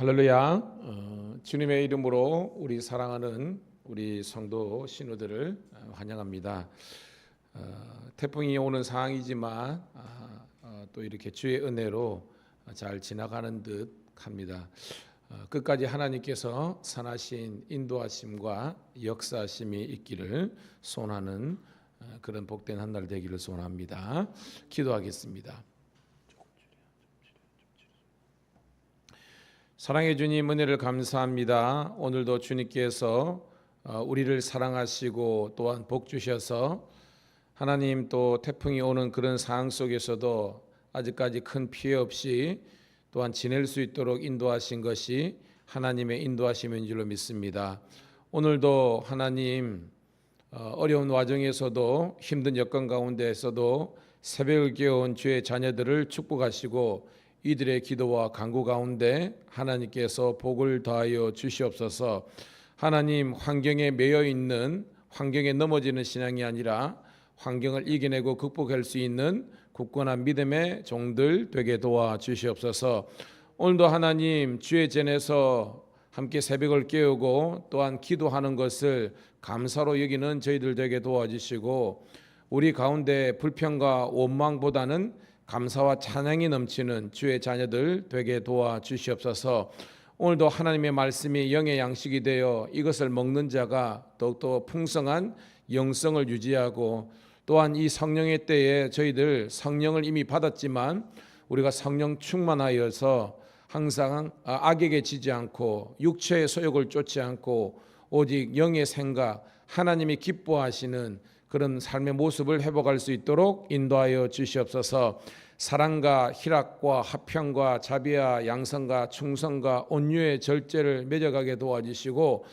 할렐루야. 주님의 이름으로 우리 사랑하는 우리 성도 신우들을 환영합니다. 태풍이 오는 상황이지만 또 이렇게 주의 은혜로 잘 지나가는 듯 합니다. 끝까지 하나님께서 선하신 인도하심과 역사하심이 있기를 소원하는 그런 복된 한 날 되기를 소원합니다. 기도하겠습니다. 사랑해 주님, 은혜를 감사합니다. 오늘도 주님께서 우리를 사랑하시고 또한 복 주셔서 하나님 또 태풍이 오는 그런 상황 속에서도 아직까지 큰 피해 없이 또한 지낼 수 있도록 인도하신 것이 하나님의 인도하심인 줄로 믿습니다. 오늘도 하나님 어려운 와중에서도 힘든 여건 가운데에서도 새벽을 깨운 주의 자녀들을 축복하시고 이들의 기도와 간구 가운데 하나님께서 복을 더하여 주시옵소서. 하나님, 환경에 매여 있는, 환경에 넘어지는 신앙이 아니라 환경을 이겨내고 극복할 수 있는 굳건한 믿음의 종들 되게 도와 주시옵소서. 오늘도 하나님 주의 전에서 함께 새벽을 깨우고 또한 기도하는 것을 감사로 여기는 저희들 되게 도와주시고 우리 가운데 불평과 원망보다는 감사와 찬양이 넘치는 주의 자녀들 되게 도와주시옵소서. 오늘도 하나님의 말씀이 영의 양식이 되어 이것을 먹는 자가 더욱더 풍성한 영성을 유지하고 또한 이 성령의 때에 저희들 성령을 이미 받았지만 우리가 성령 충만하여서 항상 악에게 지지 않고 육체의 소욕을 쫓지 않고 오직 영의 생각, 하나님이 기뻐하시는 그런 삶의 모습을 회복할 수 있도록 인도하여 주시옵소서. 사랑과 희락과 화평과 자비와 양성과 충성과 온유의 절제를 맺어가게 도와주시고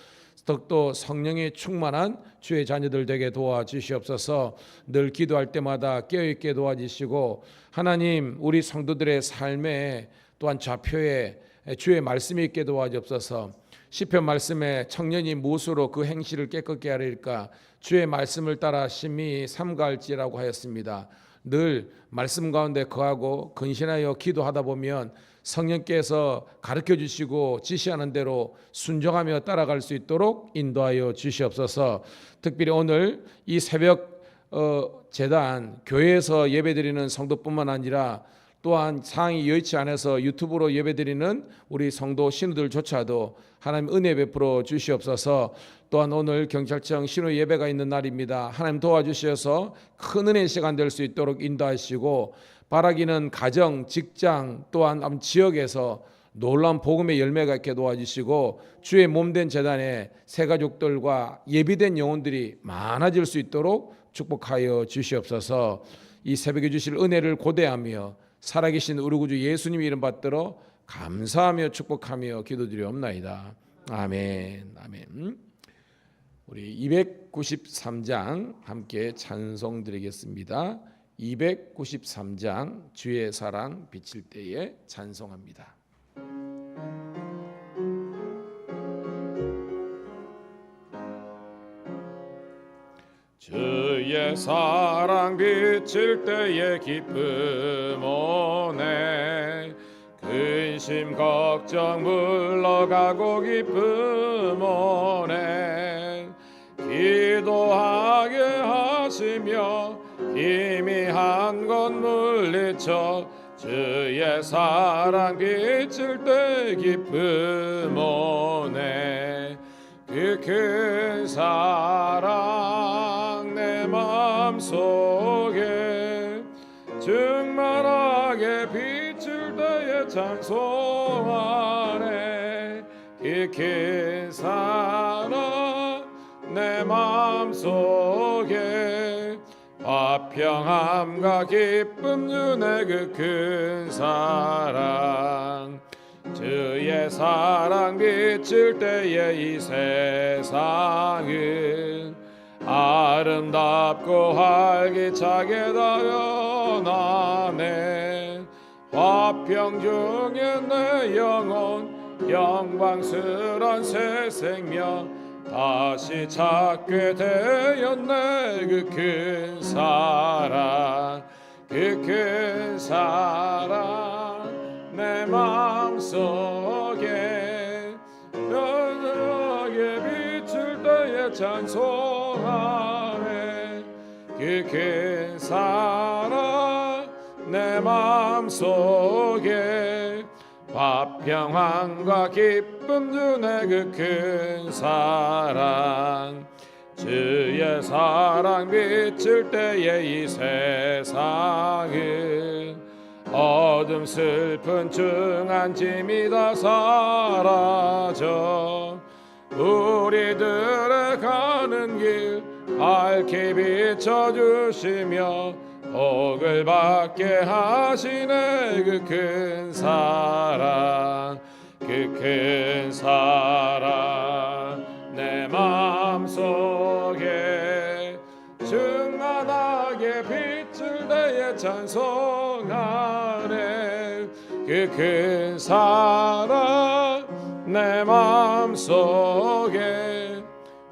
더욱더 성령의 충만한 주의 자녀들 되게 도와주시옵소서. 늘 기도할 때마다 깨어있게 도와주시고 하나님 우리 성도들의 삶에 또한 좌표에 주의 말씀이 있게 도와주옵소서. 시편 말씀에 청년이 무엇으로 그 행실을 깨끗게 하리까? 주의 말씀을 따라 심히 삼가할지라고 하였습니다. 늘 말씀 가운데 거하고 근신하여 기도하다 보면 성령께서 가르쳐 주시고 지시하는 대로 순종하며 따라갈 수 있도록 인도하여 주시옵소서. 특별히 오늘 이 새벽 재단 교회에서 예배드리는 성도뿐만 아니라 또한 상황이 여의치 않아서 유튜브로 예배드리는 우리 성도 신우들조차도 하나님 은혜 베풀어 주시옵소서. 또한 오늘 경찰청 신우 예배가 있는 날입니다. 하나님 도와주셔서 큰 은혜의 시간 될 수 있도록 인도하시고 바라기는 가정, 직장 또한 지역에서 놀라운 복음의 열매가 있게 도와주시고 주의 몸된 재단에 새 가족들과 예비된 영혼들이 많아질 수 있도록 축복하여 주시옵소서. 이 새벽에 주실 은혜를 고대하며 살아계신 우리 구주 예수님 이름 받들어 감사하며 축복하며 기도드리옵나이다. 아멘. 아멘. 우리 293장 함께 찬송 드리겠습니다. 293장 주의 사랑 비칠 때에 찬송합니다. 주의 사랑 비칠 때에 기쁨 오네. 근심 걱정 물러가고 기쁨 오네. 기도하게 하시며 희미한 것 물리쳐 주의 사랑 비칠 때 기쁨 오네. 그 큰 사랑 내 마음속에 충만하게 비칠 때에 찬송하네. 그 큰 사랑 내 마음속에 화평함과 기쁨 주네. 그 큰 사랑 주의 사랑 비칠 때에 이 세상은 아름답고 활기차게 다변하네. 화평 중에 내 영혼 영광스런 새 생명 다시 찾게 되었네. 그 큰 사랑 그 큰 사랑 내 마음속에 찬송하네. 그 큰 사랑 내 마음속에 화평함과 기쁨 주네. 그 큰 사랑 주의 사랑 비칠 때에 이 세상은 어둠 슬픈 중한 짐이 다 사라져 우리들의 가는 길 밝게 비춰주시며 복을 받게 하시네. 그 큰 사랑 그 큰 사랑 내 마음속에 충만하게 비칠 때에 찬송하네. 그 큰 사랑 내 마음속에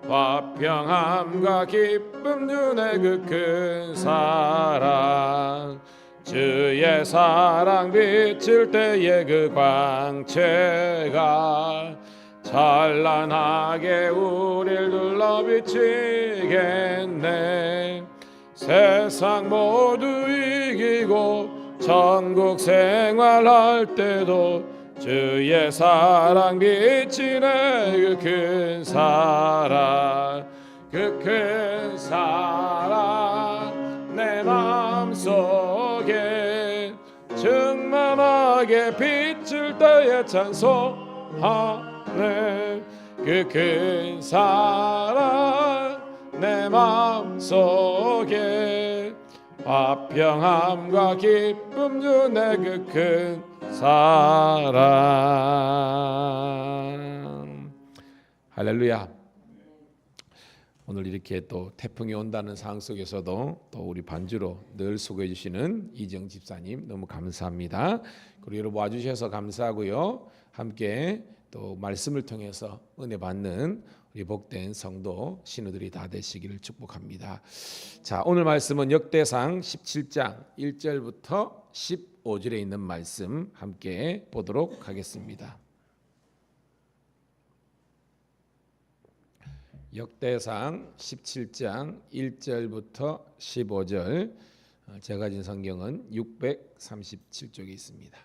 화평함과 기쁨 주네. 그 큰 사랑 주의 사랑 비칠 때에 그 광채가 찬란하게 우릴 둘러 비치겠네. 세상 모두 이기고 천국 생활할 때도 주의 사랑 비치네. 그 큰 사랑 그 큰 사랑 내 마음속에 충만하게 비칠 때에 찬송하네. 그 큰 사랑 내 마음속에 화평함과 기쁨 주네. 그 큰 사랑. 할렐루야. 오늘 이렇게 또 태풍이 온다는 상황 속에서도 또 우리 반주로 늘 수고해 주시는 이정 집사님 너무 감사합니다. 그리고 여러분 와주셔서 감사하고요. 함께 또 말씀을 통해서 은혜 받는 우리 복된 성도 신우들이 다 되시기를 축복합니다. 자, 오늘 말씀은 역대상 17장 1절부터 15절에 있는 말씀 함께 보도록 하겠습니다. 역대상 17장 1절부터 15절, 제가 가진 성경은 637쪽에 있습니다.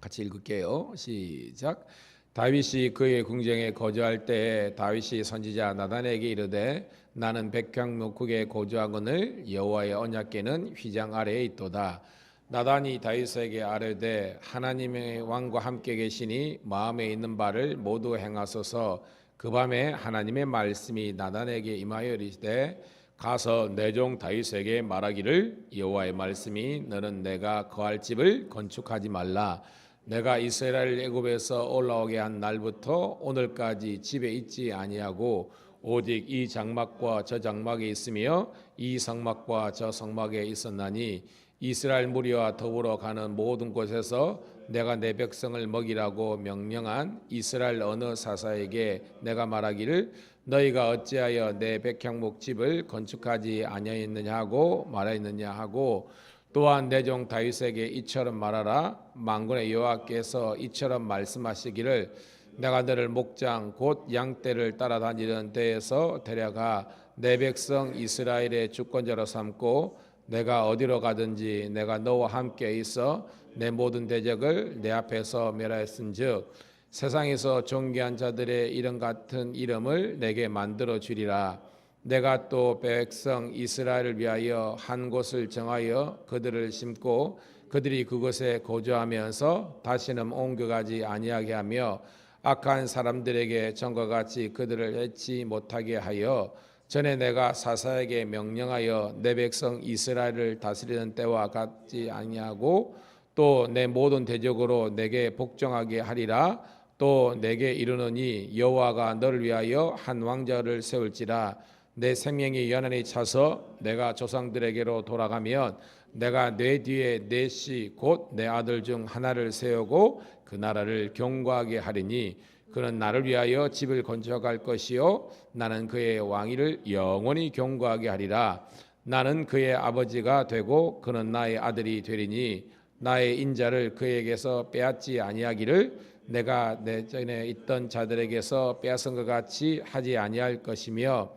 같이 읽을게요. 시작. 다윗이 그의 궁정에 거주할 때 다윗이 선지자 나단에게 이르되 나는 백향목국에 거주하거늘 여호와의 언약궤는 휘장 아래에 있도다. 나단이 다윗에게 아뢰되 하나님의 왕과 함께 계시니 마음에 있는 바를 모두 행하소서. 그 밤에 하나님의 말씀이 나단에게 임하여 이르시되 가서 내 종 다윗에게 말하기를 여호와의 말씀이 너는 내가 거할 집을 건축하지 말라. 내가 이스라엘 애굽에서 올라오게 한 날부터 오늘까지 집에 있지 아니하고 오직 이 장막과 저 장막에 있으며 이 성막과 저 성막에 있었나니 이스라엘 무리와 더불어 가는 모든 곳에서 내가 내 백성을 먹이라고 명령한 이스라엘 어느 사사에게 내가 말하기를 너희가 어찌하여 내 백향목 집을 건축하지 아니하였느냐 하고 말하였느냐 하고 또한 내 종 다윗에게 이처럼 말하라. 만군의 여호와께서 이처럼 말씀하시기를 내가 너를 목장 곧 양떼를 따라다니던 데에서 데려가 내 백성 이스라엘의 주권자로 삼고 내가 어디로 가든지 내가 너와 함께 있어 내 모든 대적을 내 앞에서 멸하였은즉 세상에서 존귀한 자들의 이름 같은 이름을 내게 만들어 주리라. 내가 또 백성 이스라엘을 위하여 한 곳을 정하여 그들을 심고 그들이 그곳에 거주하면서 다시는 옮겨가지 아니하게 하며 악한 사람들에게 전과 같이 그들을 해치 못하게 하여 전에 내가 사사에게 명령하여 내 백성 이스라엘을 다스리는 때와 같지 아니하고 또 내 모든 대적으로 내게 복종하게 하리라. 또 내게 이르노니 여호와가 너를 위하여 한 왕자를 세울지라. 내 생명이 연한히 차서 내가 조상들에게로 돌아가면 내가 내 뒤에 내 씨 곧 내 아들 중 하나를 세우고 그 나라를 경고하게 하리니 그는 나를 위하여 집을 건축할 것이요 나는 그의 왕위를 영원히 경고하게 하리라. 나는 그의 아버지가 되고 그는 나의 아들이 되리니 나의 인자를 그에게서 빼앗지 아니하기를 내가 내 전에 있던 자들에게서 빼앗은 것 같이 하지 아니할 것이며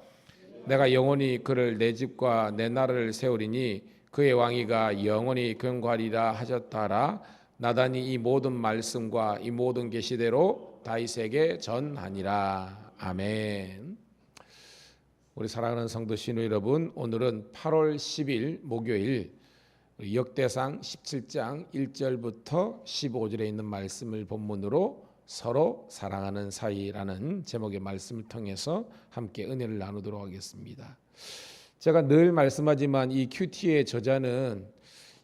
내가 영원히 그를 내 집과 내 나라를 세우리니 그의 왕위가 영원히 경과하리라 하셨다라. 나단이 이 모든 말씀과 이 모든 계시대로 다윗에게 전하니라. 아멘. 우리 사랑하는 성도 신우 여러분, 오늘은 8월 10일 목요일 역대상 17장 1절부터 15절에 있는 말씀을 본문으로 서로 사랑하는 사이라는 제목의 말씀을 통해서 함께 은혜를 나누도록 하겠습니다. 제가 늘 말씀하지만 이 큐티의 저자는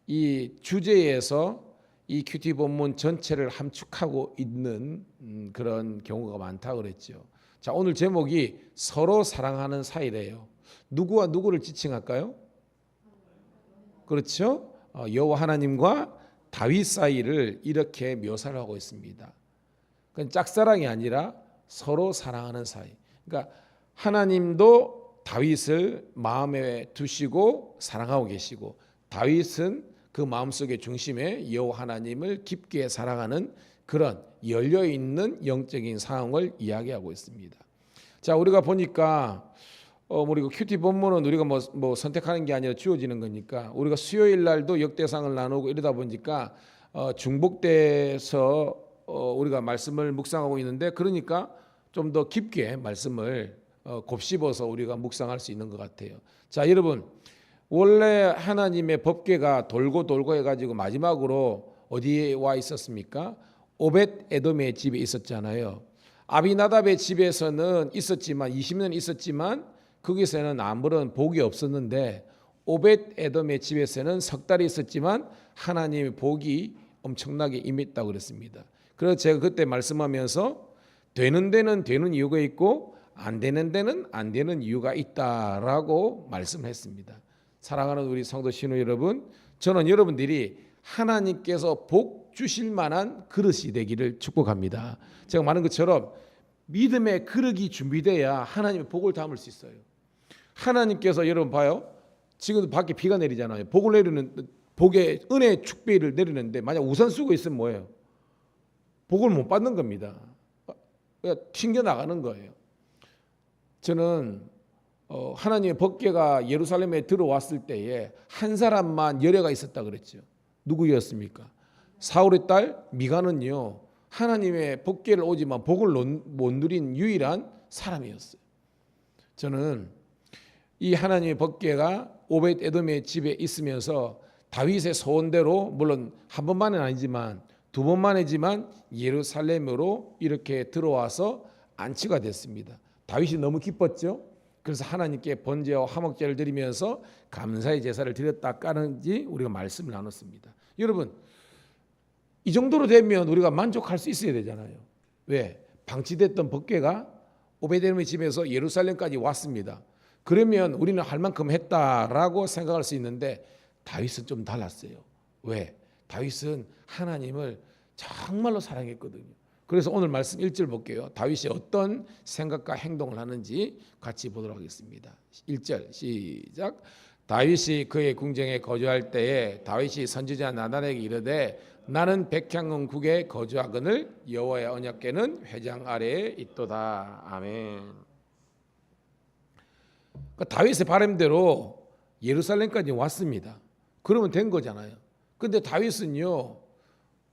이 주제에서 이 큐티 본문 전체를 함축하고 있는 그런 경우가 많다고 그랬죠. 자, 오늘 제목이 서로 사랑하는 사이래요. 누구와 누구를 지칭할까요? 그렇죠? 여호와 하나님과 다윗 사이를 이렇게 묘사를 하고 있습니다. 그건 짝사랑이 아니라 서로 사랑하는 사이. 그러니까 하나님도 다윗을 마음에 두시고 사랑하고 계시고 다윗은 그 마음속의 중심에 여호와 하나님을 깊게 사랑하는 그런 열려있는 영적인 상황을 이야기하고 있습니다. 자, 우리가 보니까 우리가 큐티 본문은 우리가 뭐 선택하는 게 아니라 주어지는 거니까 우리가 수요일 날도 역대상을 나누고 이러다 보니까 중복돼서 우리가 말씀을 묵상하고 있는데 그러니까 좀 더 깊게 말씀을 곱씹어서 우리가 묵상할 수 있는 것 같아요. 자, 여러분, 원래 하나님의 법궤가 돌고 해가지고 마지막으로 어디에 와 있었습니까? 오벳 에돔의 집에 있었잖아요. 아비나답의 집에서는 있었지만 20년 있었지만 거기서는 아무런 복이 없었는데 오벳 에돔의 집에서는 석 달이 있었지만 하나님의 복이 엄청나게 임했다고 그랬습니다. 그래서 제가 그때 말씀하면서 되는 데는 되는 이유가 있고 안 되는 데는 안 되는 이유가 있다라고 말씀을 했습니다. 사랑하는 우리 성도 신우 여러분, 저는 여러분들이 하나님께서 복 주실 만한 그릇이 되기를 축복합니다. 제가 말한 것처럼 믿음의 그릇이 준비돼야 하나님의 복을 담을 수 있어요. 하나님께서 여러분 봐요. 지금 밖에 비가 내리잖아요. 복을 내리는 복의 은혜의 축배를 내리는데 만약 우산 쓰고 있으면 뭐예요? 복을 못 받는 겁니다. 그러니까 튕겨 나가는 거예요. 저는 하나님의 법궤가 예루살렘에 들어왔을 때에 한 사람만 열애가 있었다 그랬죠. 누구였습니까? 사울의 딸 미가는요, 하나님의 법궤를 오지만 복을 못 누린 유일한 사람이었어요. 저는 이 하나님의 법궤가 오벳 에돔의 집에 있으면서 다윗의 소원대로 물론 한 번만은 아니지만 두 번만이지만 예루살렘으로 이렇게 들어와서 안치가 됐습니다. 다윗이 너무 기뻤죠. 그래서 하나님께 번제와 화목제를 드리면서 감사의 제사를 드렸다 까는지 우리가 말씀을 나눴습니다. 여러분, 이 정도로 되면 우리가 만족할 수 있어야 되잖아요. 왜? 방치됐던 법궤가 오베데돔의 집에서 예루살렘까지 왔습니다. 그러면 우리는 할 만큼 했다라고 생각할 수 있는데 다윗은 좀 달랐어요. 왜? 다윗은 하나님을 정말로 사랑했거든요. 그래서 오늘 말씀 1절 볼게요. 다윗이 어떤 생각과 행동을 하는지 같이 보도록 하겠습니다. 1절 시작. 다윗이 그의 궁정에 거주할 때에 다윗이 선지자 나단에게 이르되 나는 백향원국에 거주하거늘 여호와의 언약궤는 회장 아래에 있도다. 아멘. 그러니까 다윗의 바람대로 예루살렘까지 왔습니다. 그러면 된 거잖아요. 근데 다윗은요,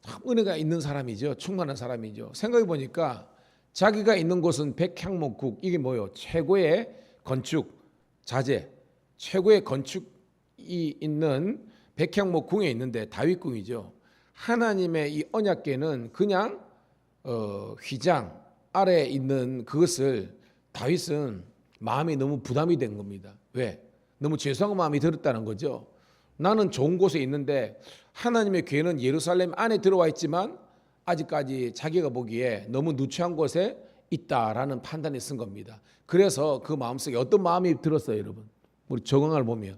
참 은혜가 있는 사람이죠. 충만한 사람이죠. 생각해 보니까 자기가 있는 곳은 백향목국, 이게 뭐예요? 최고의 건축 자재, 최고의 건축이 있는 백향목궁에 있는데 다윗궁이죠. 하나님의 이 언약궤는 그냥 휘장 아래에 있는 그것을 다윗은 마음이 너무 부담이 된 겁니다. 왜? 너무 죄송한 마음이 들었다는 거죠. 나는 좋은 곳에 있는데 하나님의 궤는 예루살렘 안에 들어와 있지만 아직까지 자기가 보기에 너무 누추한 곳에 있다라는 판단이 쓴 겁니다. 그래서 그 마음속에 어떤 마음이 들었어요, 여러분? 우리 적응을 보면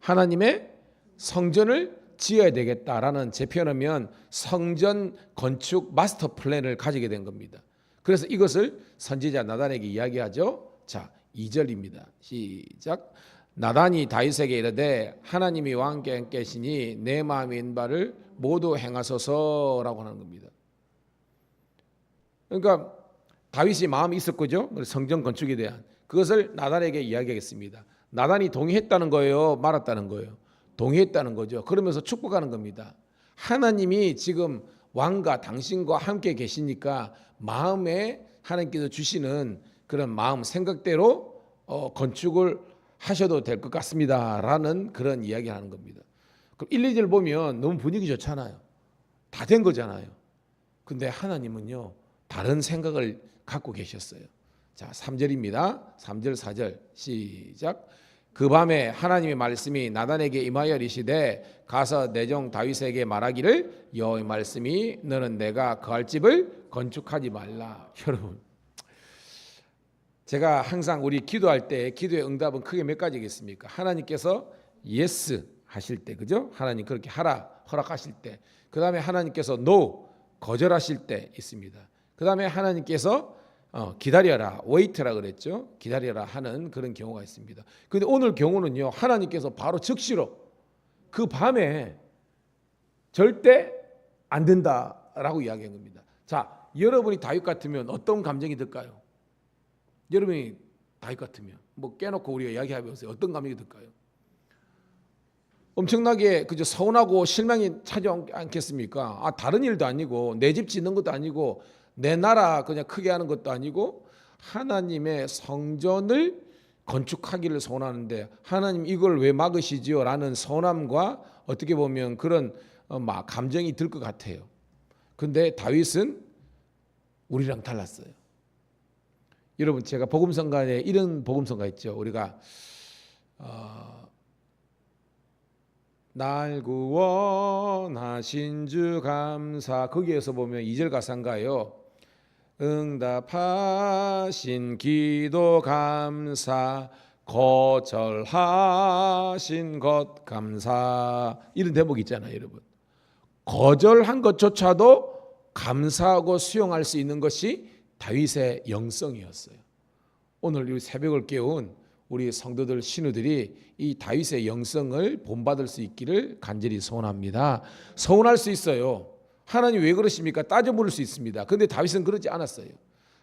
하나님의 성전을 지어야 되겠다라는, 제 표현하면 성전 건축 마스터 플랜을 가지게 된 겁니다. 그래서 이것을 선지자 나단에게 이야기하죠. 자, 2절입니다. 시작. 나단이 다윗에게 이르되 하나님이 왕께 함께시니 내 마음에 있는 바를 모두 행하소서라고 하는 겁니다. 그러니까 다윗이 마음이 있었거죠. 성전 건축에 대한 그것을 나단에게 이야기하겠습니다. 나단이 동의했다는 거예요, 말았다는 거예요? 동의했다는 거죠. 그러면서 축복하는 겁니다. 하나님이 지금 왕과 당신과 함께 계시니까 마음에 하나님께서 주시는 그런 마음 생각대로 건축을 하셔도 될 것 같습니다 라는 그런 이야기를 하는 겁니다. 그럼 1, 2절 보면 너무 분위기 좋잖아요. 다 된 거잖아요. 근데 하나님은요 다른 생각을 갖고 계셨어요. 자, 3절입니다. 3절 4절 시작. 그 밤에 하나님의 말씀이 나단에게 임하여 이르시되 가서 내 종 다윗에게 말하기를 여호와의 말씀이 너는 내가 거할 집을 건축하지 말라. 여러분, 제가 항상 우리 기도할 때 기도의 응답은 크게 몇 가지겠습니까? 하나님께서 예스 하실 때, 그죠? 하나님 그렇게 하라 허락하실 때, 그 다음에 하나님께서 노 거절하실 때 있습니다. 그 다음에 하나님께서 기다려라 웨이트라 그랬죠. 기다려라 하는 그런 경우가 있습니다. 근데 오늘 경우는요 하나님께서 바로 즉시로 그 밤에 절대 안 된다라고 이야기한 겁니다. 자, 여러분이 다윗 같으면 어떤 감정이 들까요? 여러분이 다윗 같으면 뭐 깨놓고 우리가 이야기해보세요. 어떤 감정이 들까요? 엄청나게 그저 서운하고 실망이 찾아오지 않겠습니까? 다른 일도 아니고 내 집 짓는 것도 아니고 내 나라 그냥 크게 하는 것도 아니고 하나님의 성전을 건축하기를 소원하는데 하나님 이걸 왜 막으시지요? 라는 서운함과 어떻게 보면 그런 감정이 들 것 같아요. 근데 다윗은 우리랑 달랐어요. 여러분, 제가 복음성가에 이런 복음성가 있죠. 우리가 날 구원하신 주 감사, 거기에서 보면 2절 가사인가요? 응답하신 기도 감사 거절하신 것 감사, 이런 대목 있잖아요. 여러분, 거절한 것조차도 감사하고 수용할 수 있는 것이 다윗의 영성이었어요. 오늘 이 새벽을 깨운 우리 성도들 신우들이 이 다윗의 영성을 본받을 수 있기를 간절히 소원합니다. 서운할 수 있어요. 하나님 왜 그러십니까? 따져 물을 수 있습니다. 그런데 다윗은 그러지 않았어요.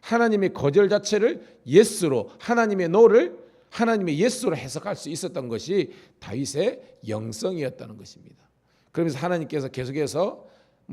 하나님의 거절 자체를 예스로, 하나님의 노를 하나님의 예스로 해석할 수 있었던 것이 다윗의 영성이었다는 것입니다. 그러면서 하나님께서 계속해서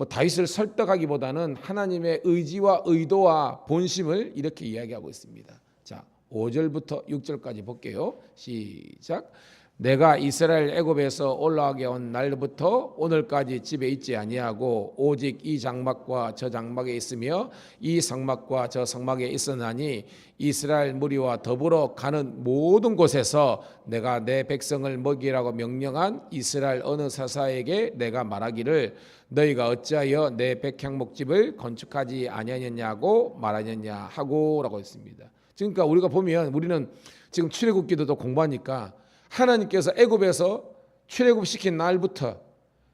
다윗을 설득하기보다는 하나님의 의지와 의도와 본심을 이렇게 이야기하고 있습니다. 자, 5절부터 6절까지 볼게요. 시작. 내가 이스라엘 애굽에서 올라가게 온 날부터 오늘까지 집에 있지 아니하고 오직 이 장막과 저 장막에 있으며 이 성막과 저 성막에 있었나니 이스라엘 무리와 더불어 가는 모든 곳에서 내가 내 백성을 먹이라고 명령한 이스라엘 어느 사사에게 내가 말하기를 너희가 어찌하여 내 백향목집을 건축하지 아니하였냐고 말하느냐 하고라고 했습니다. 그러니까 우리가 보면 우리는 지금 출애굽 기도도 공부하니까 하나님께서 애굽에서 출애굽시킨 날부터,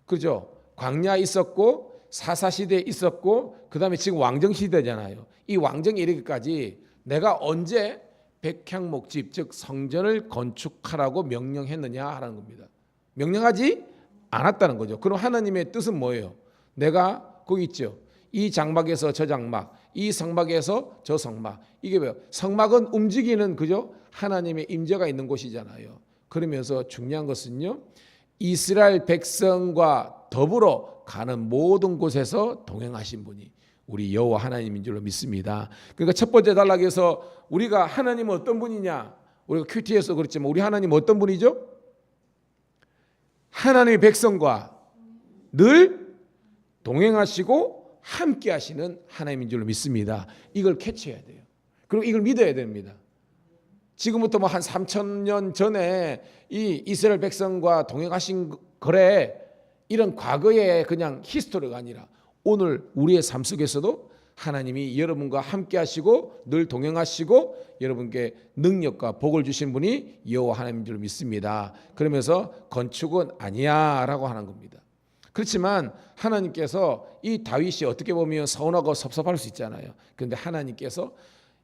그죠? 광야에 있었고 사사시대에 있었고 그 다음에 지금 왕정시대잖아요. 이 왕정에 이르기까지 내가 언제 백향목집 즉 성전을 건축하라고 명령했느냐 하는 겁니다. 명령하지 않았다는 거죠. 그럼 하나님의 뜻은 뭐예요? 내가 거기 있죠. 이 장막에서 저 장막, 이 성막에서 저 성막. 이게 뭐예요? 성막은 움직이는, 그죠? 하나님의 임재가 있는 곳이잖아요. 그러면서 중요한 것은요, 이스라엘 백성과 더불어 가는 모든 곳에서 동행하신 분이 우리 여호와 하나님인 줄로 믿습니다. 그러니까 첫 번째 단락에서 우리가 하나님은 어떤 분이냐, 우리가 큐티에서 그랬지만 우리 하나님은 어떤 분이죠? 하나님의 백성과 늘 동행하시고 함께 하시는 하나님인 줄로 믿습니다. 이걸 캐치해야 돼요. 그리고 이걸 믿어야 됩니다. 지금부터 한 3,000년 전에 이 이스라엘 백성과 동행하신 거래, 이런 과거의 그냥 히스토리가 아니라 오늘 우리의 삶 속에서도 하나님이 여러분과 함께 하시고 늘 동행하시고 여러분께 능력과 복을 주신 분이 여호와 하나님인 줄 믿습니다. 그러면서 건축은 아니야 라고 하는 겁니다. 그렇지만 하나님께서 이 다윗이 어떻게 보면 서운하고 섭섭할 수 있잖아요. 그런데 하나님께서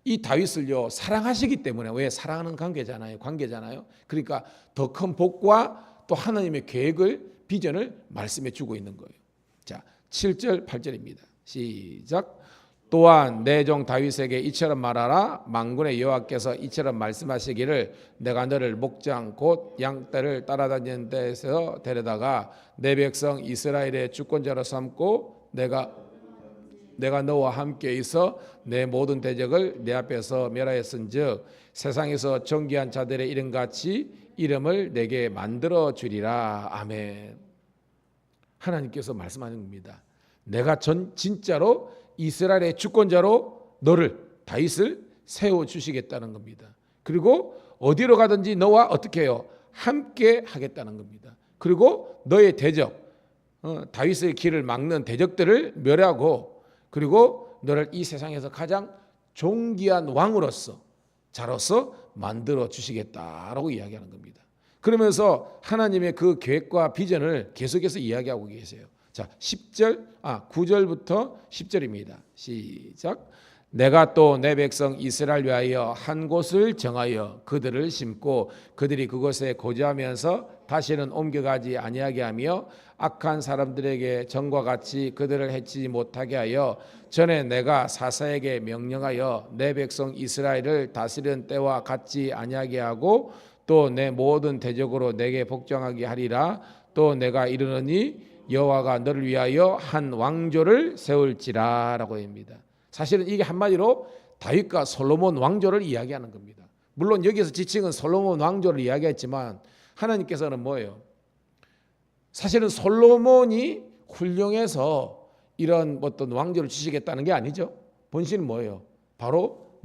이 다윗을요 사랑하시기 때문에, 왜? 사랑하는 관계잖아요. 그러니까 더 큰 복과 또 하나님의 계획을, 비전을 말씀해 주고 있는 거예요. 자, 7절 8절입니다. 시작. 또한 내 종 다윗에게 이처럼 말하라. 만군의 여호와께서 이처럼 말씀하시기를 내가 너를 목장 곧 양떼를 따라다니는 데에서 데려다가 내 백성 이스라엘의 주권자로 삼고 내가 너와 함께 있어 내 모든 대적을 내 앞에서 멸하였은즉 세상에서 존귀한 자들의 이름같이 이름을 내게 만들어 주리라. 아멘. 하나님께서 말씀하는 겁니다. 내가 진짜로 이스라엘의 주권자로 너를 다윗을 세워 주시겠다는 겁니다. 그리고 어디로 가든지 너와 어떻게 해요? 함께 하겠다는 겁니다. 그리고 너의 대적, 다윗의 길을 막는 대적들을 멸하고 그리고 너를 이 세상에서 가장 존귀한 왕으로서 자로서 만들어 주시겠다라고 이야기하는 겁니다. 그러면서 하나님의 그 계획과 비전을 계속해서 이야기하고 계세요. 자, 9절부터 10절입니다. 시작. 내가 또 내 백성 이스라엘 위하여 한 곳을 정하여 그들을 심고 그들이 그곳에 거주하면서 다시는 옮겨가지 아니하게 하며 악한 사람들에게 전과 같이 그들을 해치지 못하게 하여 전에 내가 사사에게 명령하여 내 백성 이스라엘을 다스리는 때와 같지 아니하게 하고 또 내 모든 대적으로 내게 복종하게 하리라. 또 내가 이르노니 여호와가 너를 위하여 한 왕조를 세울지라라고 합니다. 사실은 이게 한마디로 다윗과 솔로몬 왕조를 이야기하는 겁니다. 물론 여기서 지칭은 솔로몬 왕조를 이야기했지만 하나님께서는 뭐예요? 사실은 솔로몬이 훌륭해서 이런 어떤 왕조를 주시겠다는 게 아니죠. 본신은 뭐예요? 바로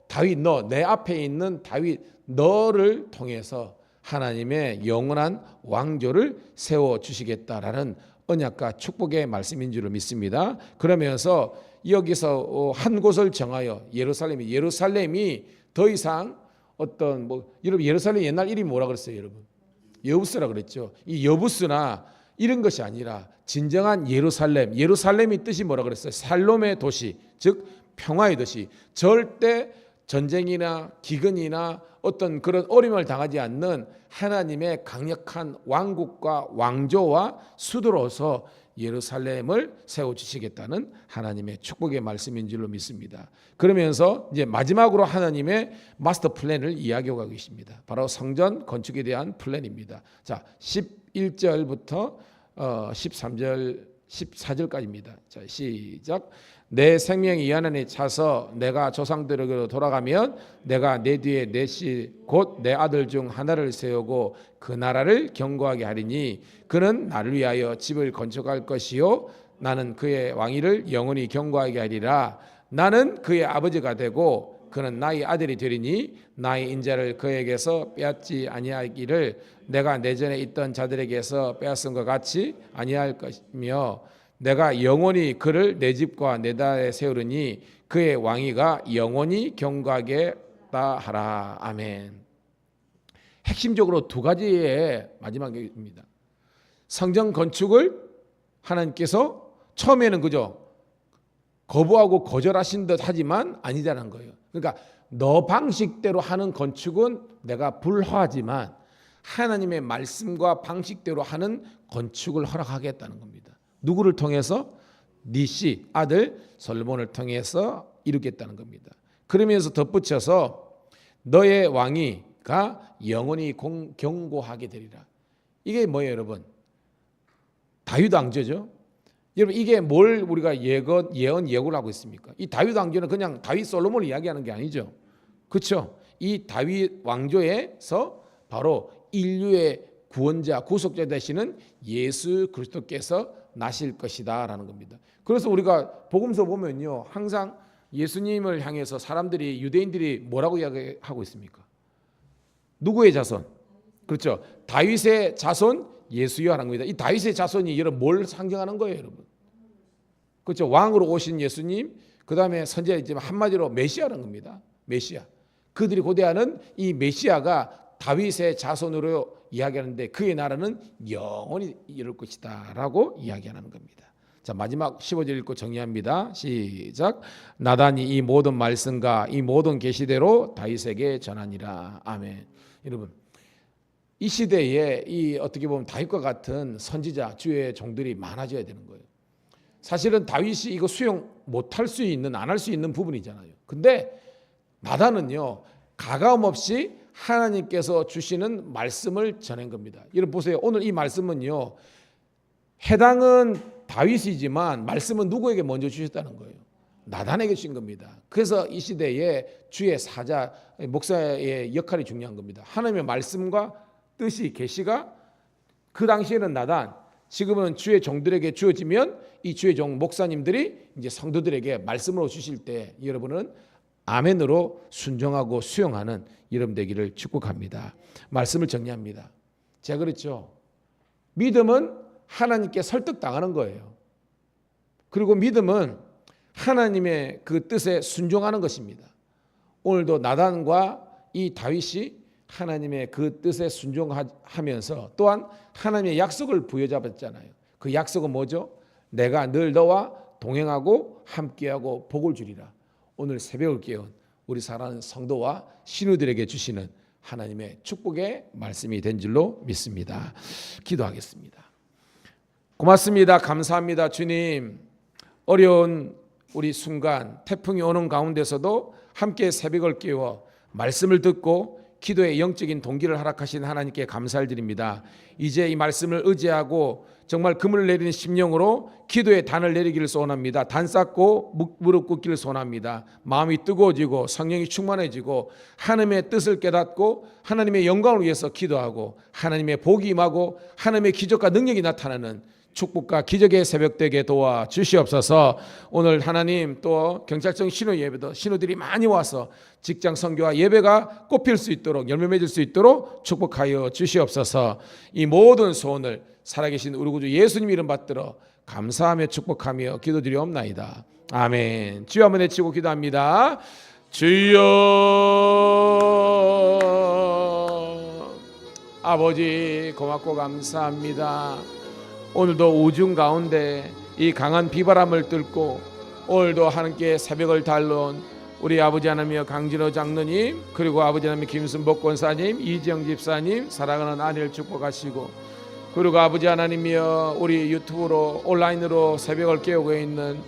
다윗 내 앞에 있는 다윗 너를 통해서 하나님의 영원한 왕조를 세워주시겠다라는 언약과 축복의 말씀인 줄 믿습니다. 그러면서 여기서 한 곳을 정하여 예루살렘이 더 이상 어떤 여러분 예루살렘 옛날 이름이 뭐라 그랬어요 여러분? 여부스라 그랬죠. 이 여부스나 이런 것이 아니라 진정한 예루살렘이 뜻이 뭐라 그랬어요? 살롬의 도시, 즉 평화의 도시. 절대 전쟁이나 기근이나 어떤 그런 어려움을 당하지 않는 하나님의 강력한 왕국과 왕조와 수도로서 예루살렘을 세워주시겠다는 하나님의 축복의 말씀인 줄로 믿습니다. 그러면서 이제 마지막으로 하나님의 마스터 플랜을 이야기하고 계십니다. 바로 성전 건축에 대한 플랜입니다. 자, 11절부터 13절, 14절까지입니다. 자, 시작. 내 생명이 이 안에 차서 내가 조상들에게로 돌아가면 내가 내 뒤에 넷이 곧 내 아들 중 하나를 세우고 그 나라를 견고하게 하리니 그는 나를 위하여 집을 건축할 것이요 나는 그의 왕위를 영원히 견고하게 하리라. 나는 그의 아버지가 되고 그는 나의 아들이 되리니 나의 인자를 그에게서 빼앗지 아니하기를 내가 내전에 있던 자들에게서 빼앗은 것 같이 아니할 것이며 내가 영원히 그를 내 집과 내 나라에 세우리니 그의 왕위가 영원히 견고하게 하라. 아멘. 핵심적으로 두 가지의 마지막입니다. 성전 건축을 하나님께서 처음에는 그죠 거부하고 거절하신 듯 하지만 아니다라는 거예요. 그러니까 너 방식대로 하는 건축은 내가 불허하지만 하나님의 말씀과 방식대로 하는 건축을 허락하겠다는 겁니다. 누구를 통해서? 네 아들 솔로몬을 통해서 이루겠다는 겁니다. 그러면서 덧붙여서 너의 왕위가 영원히 견고하게 되리라. 이게 뭐예요 여러분? 다윗 왕조죠. 여러분 이게 뭘 우리가 예언 예고를 하고 있습니까? 이 다윗 왕조는 그냥 다윗 솔로몬을 이야기하는 게 아니죠. 그렇죠? 이 다윗 왕조에서 바로 인류의 구원자 구속자 되시는 예수 그리스도께서 나실 것이다라는 겁니다. 그래서 우리가 복음서 보면요 항상 예수님을 향해서 사람들이 유대인들이 뭐라고 이야기하고 있습니까? 누구의 자손? 그렇죠. 다윗의 자손 예수여라는 겁니다. 이 다윗의 자손이 여러분 뭘 상징하는 거예요, 여러분? 그렇죠. 왕으로 오신 예수님, 그다음에 선지자이지만 한마디로 메시아라는 겁니다. 메시아. 그들이 고대하는 이 메시아가 다윗의 자손으로 이야기하는데 그의 나라는 영원히 이룰 것이다라고 이야기하는 겁니다. 자, 마지막 15절 읽고 정리합니다. 시작. 나단이 이 모든 말씀과 이 모든 계시대로 다윗에게 전하니라. 아멘. 여러분, 이 시대에 이 어떻게 보면 다윗과 같은 선지자 주의 종들이 많아져야 되는 거예요. 사실은 다윗이 이거 수용 못할 수 있는, 안 할 수 있는 부분이잖아요. 근데 나단은요, 가감 없이 하나님께서 주시는 말씀을 전한 겁니다. 여러분 보세요. 오늘 이 말씀은요, 해당은 다윗이지만 말씀은 누구에게 먼저 주셨다는 거예요? 나단에게 주신 겁니다. 그래서 이 시대에 주의 사자, 목사의 역할이 중요한 겁니다. 하나님의 말씀과 뜻이, 계시가 그 당시에는 나단, 지금은 주의 종들에게 주어지면 이 주의 종 목사님들이 이제 성도들에게 말씀으로 주실 때 여러분은 아멘으로 순종하고 수용하는 여러분 되기를 축복합니다. 말씀을 정리합니다. 제가 그랬죠. 믿음은 하나님께 설득당하는 거예요. 그리고 믿음은 하나님의 그 뜻에 순종하는 것입니다. 오늘도 나단과 이 다윗이 하나님의 그 뜻에 순종하면서 또한 하나님의 약속을 부여잡았잖아요. 그 약속은 뭐죠? 내가 늘 너와 동행하고 함께하고 복을 주리라. 오늘 새벽을 깨운 우리 사랑하는 성도와 신우들에게 주시는 하나님의 축복의 말씀이 된 줄로 믿습니다. 기도하겠습니다. 고맙습니다. 감사합니다. 주님, 어려운 우리 순간 태풍이 오는 가운데서도 함께 새벽을 깨워 말씀을 듣고 기도의 영적인 동기를 허락하신 하나님께 감사를 드립니다. 이제 이 말씀을 의지하고 정말 금을 내리는 심령으로 기도의 단을 내리기를 소원합니다. 단 쌓고 무릎 꿇기를 소원합니다. 마음이 뜨거워지고 성령이 충만해지고 하나님의 뜻을 깨닫고 하나님의 영광을 위해서 기도하고 하나님의 복이 임하고 하나님의 기적과 능력이 나타나는 축복과 기적의 새벽 되게 도와 주시옵소서. 오늘 하나님 또 경찰청 신호 예배도 신호들이 많이 와서 직장 선교와 예배가 꽃필 수 있도록 열매 맺을 수 있도록 축복하여 주시옵소서. 이 모든 소원을 살아계신 우리 구주 예수님 이름 받들어 감사하며 축복하며 기도드리옵나이다. 아멘. 주여 한번 외치고 기도합니다. 주여. 아버지 고맙고 감사합니다. 오늘도 우중 가운데 이 강한 비바람을 뚫고 오늘도 하나님께 새벽을 달려온 우리 아버지 하나님이여 강진호 장로님, 그리고 아버지 하나님 김순복 권사님, 이지영 집사님, 사랑하는 아내를 축복하시고, 그리고 아버지 하나님이여 우리 유튜브로 온라인으로 새벽을 깨우고 있는